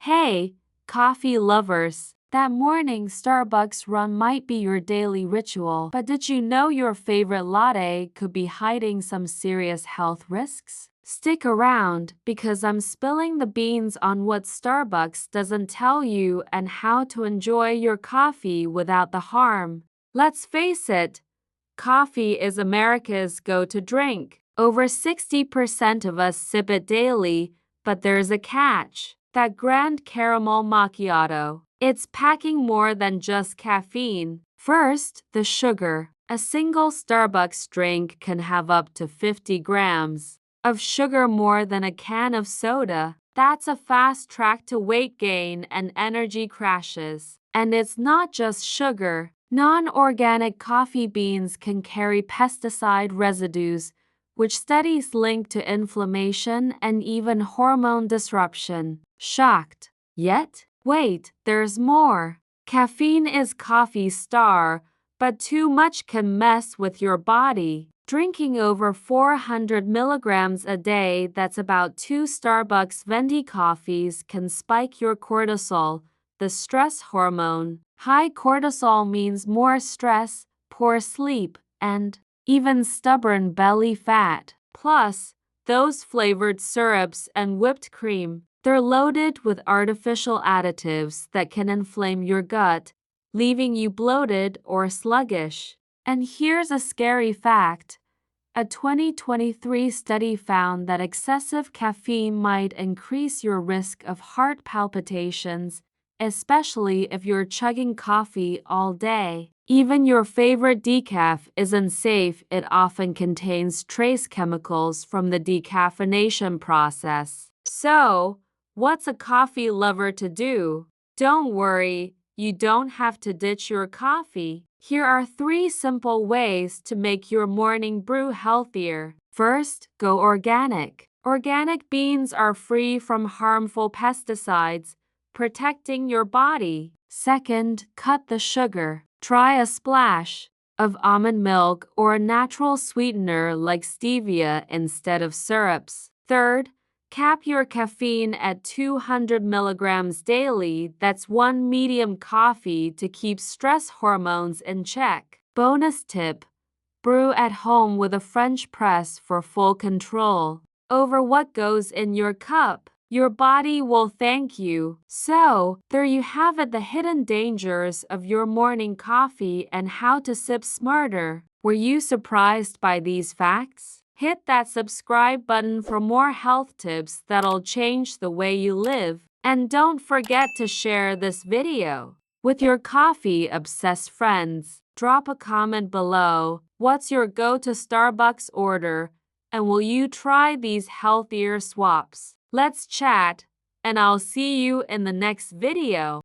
Hey, coffee lovers! That morning Starbucks run might be your daily ritual, but did you know your favorite latte could be hiding some serious health risks? Stick around, because I'm spilling the beans on what Starbucks doesn't tell you and how to enjoy your coffee without the harm. Let's face it, coffee is America's go-to drink. Over 60% of us sip it daily, but there's a catch. That grand caramel macchiato. It's packing more than just caffeine. First, the sugar. A single Starbucks drink can have up to 50 grams of sugar, more than a can of soda. That's a fast track to weight gain and energy crashes. And it's not just sugar. Non-organic coffee beans can carry pesticide residues, which studies link to inflammation and even hormone disruption. Shocked? Yet? Wait, there's more. Caffeine is coffee's star, but too much can mess with your body. Drinking over 400 milligrams a day, that's about 2 Starbucks venti coffees, can spike your cortisol, the stress hormone. High cortisol means more stress, poor sleep, and even stubborn belly fat. Plus, those flavored syrups and whipped cream, they're loaded with artificial additives that can inflame your gut, leaving you bloated or sluggish. And here's a scary fact. A 2023 study found that excessive caffeine might increase your risk of heart palpitations, especially if you're chugging coffee all day. Even your favorite decaf isn't safe. It often contains trace chemicals from the decaffeination process. So, what's a coffee lover to do? Don't worry, you don't have to ditch your coffee. Here are 3 simple ways to make your morning brew healthier. First, go organic. Organic beans are free from harmful pesticides, protecting your body. Second, cut the sugar. Try a splash of almond milk or a natural sweetener like stevia instead of syrups. Third, cap your caffeine at 200 milligrams daily. That's 1 medium coffee to keep stress hormones in check. Bonus tip: brew at home with a French press for full control over what goes in your cup. Your body will thank you. So, there you have it, the hidden dangers of your morning coffee and how to sip smarter. Were you surprised by these facts? Hit that subscribe button for more health tips that'll change the way you live. And don't forget to share this video with your coffee-obsessed friends. Drop a comment below. What's your go-to Starbucks order? And will you try these healthier swaps? Let's chat, and I'll see you in the next video.